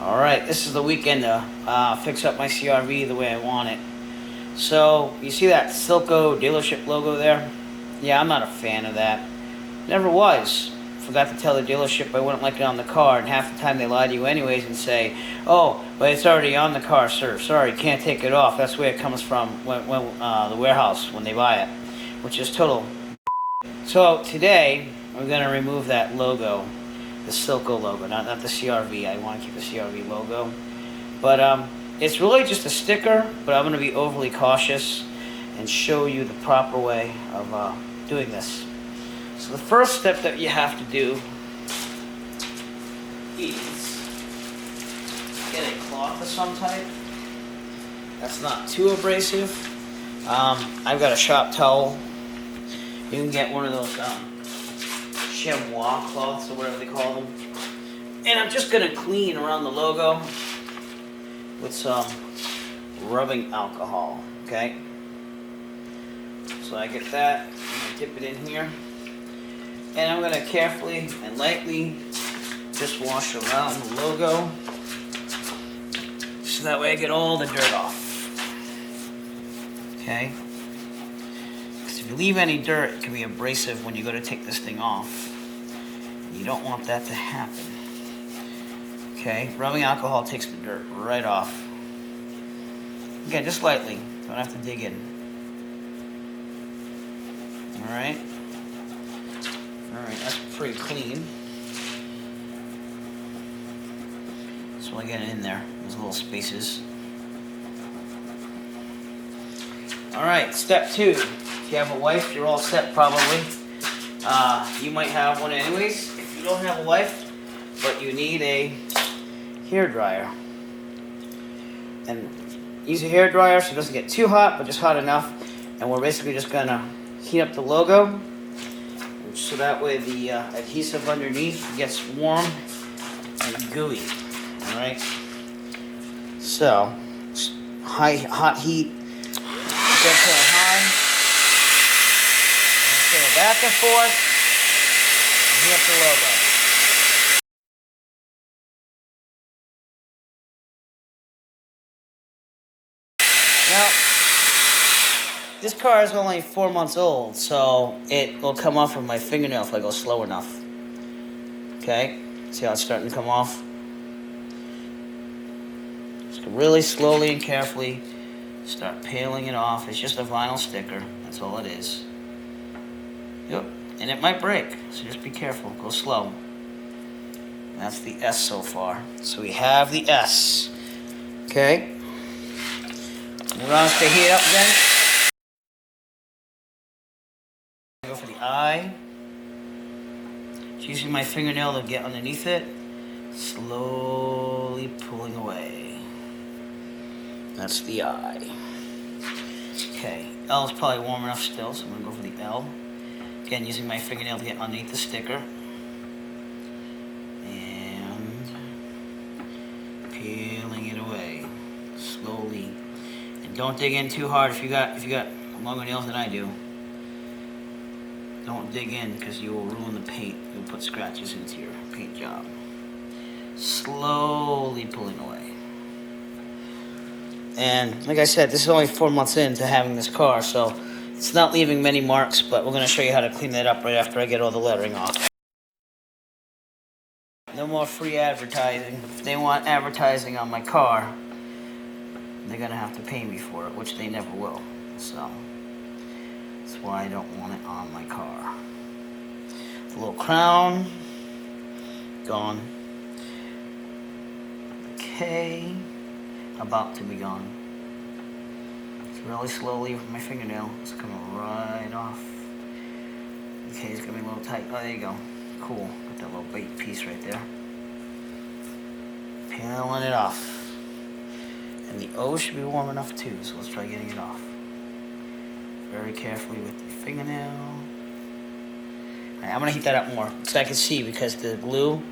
Alright, this is the weekend to fix up my CRV the way I want it. So, you see that Silco dealership logo there? Yeah, I'm not a fan of that. Never was. Forgot to tell the dealership I wouldn't like it on the car, and half the time they lie to you anyways and say, oh, but it's already on the car, sir. Sorry, can't take it off. That's where it comes from when the warehouse, when they buy it, which is total. So, today, we're going to remove that logo. The Silco logo, not the CRV. I want to keep the CRV logo. But it's really just a sticker, but I'm going to be overly cautious and show you the proper way of doing this. So the first step that you have to do is get a cloth of some type that's not too abrasive. I've got a shop towel. You can get one of those chamois cloths or whatever they call them. And I'm just going to clean around the logo with some rubbing alcohol, okay? So I get that, I'm going to dip it in here. And I'm going to carefully and lightly just wash around the logo so that way I get all the dirt off, okay? Because if you leave any dirt, it can be abrasive when you go to take this thing off. You don't want that to happen. Okay, rubbing alcohol takes the dirt right off. Again, just lightly. Don't have to dig in. Alright. Alright, that's pretty clean. So I get it in there. Those little spaces. Alright, step 2. If you have a wife, you're all set probably. You might have one anyways. If you don't have a wife, but you need a hair dryer. And use a hair dryer so it doesn't get too hot, but just hot enough. And we're basically just gonna heat up the logo so that way the adhesive underneath gets warm and gooey. Alright? So, hot heat. Get to a high. And go back and forth. And heat up the logo. Now, this car is only 4 months old, so it will come off with my fingernail if I go slow enough. Okay? See how it's starting to come off? Just really slowly and carefully start peeling it off. It's just a vinyl sticker. That's all it is. Yep. And it might break, so just be careful. Go slow. That's the S so far. So we have the S. Okay? We're going to heat up then. Go for the I. Just using my fingernail to get underneath it. Slowly pulling away. That's the I. Okay, L is probably warm enough still, so I'm going to go for the L. Again, using my fingernail to get underneath the sticker. And peeling it away. Slowly. And don't dig in too hard if you got longer nails than I do. Don't dig in because you will ruin the paint. You'll put scratches into your paint job. Slowly pulling away. And like I said, this is only 4 months into having this car, so it's not leaving many marks, but we're going to show you how to clean that up right after I get all the lettering off. No more free advertising. If they want advertising on my car, they're going to have to pay me for it, which they never will. So that's why I don't want it on my car. The little crown, gone. Okay, about to be gone. It's really slowly with my fingernail. It's coming right off. Okay, it's gonna be a little tight. Oh, there you go. Cool. Got that little bait piece right there. Peeling it off. And the O should be warm enough too, so let's try getting it off. Very carefully with the fingernail. Alright, I'm gonna heat that up more so I can see because the glue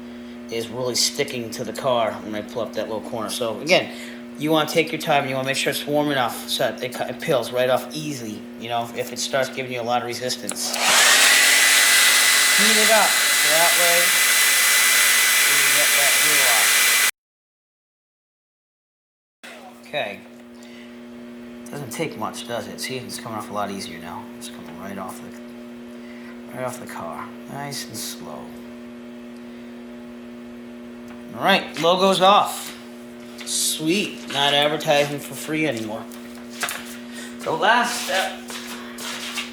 is really sticking to the car when I pull up that little corner. So again, you want to take your time and you want to make sure it's warm enough so that it peels right off easily. You know, if it starts giving you a lot of resistance. Heat it up so that way you can get that glue off. Okay. Doesn't take much, does it? See, it's coming off a lot easier now. It's coming right off the car. Nice and slow. All right, logo's off. Sweet. Not advertising for free anymore. The last step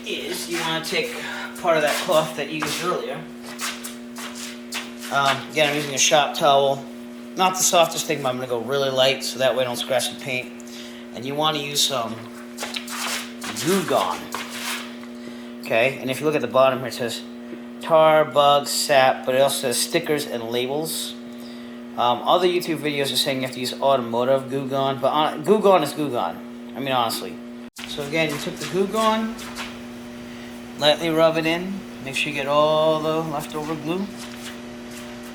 is you want to take part of that cloth that you used earlier. Again, I'm using a shop towel. Not the softest thing, but I'm going to go really light so that way I don't scratch the paint. And you want to use some Goo Gone. Okay, and if you look at the bottom here, it says tar, bug, sap, but it also says stickers and labels. Other YouTube videos are saying you have to use automotive Goo Gone, but Goo Gone is Goo Gone. I mean, honestly. So again, you took the Goo Gone, lightly rub it in, make sure you get all the leftover glue.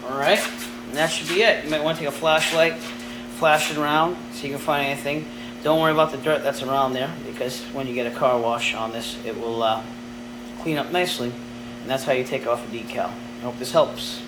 Alright, and that should be it. You might want to take a flashlight, flash it around so you can find anything. Don't worry about the dirt that's around there, because when you get a car wash on this, it will clean up nicely. And that's how you take off a decal. I hope this helps.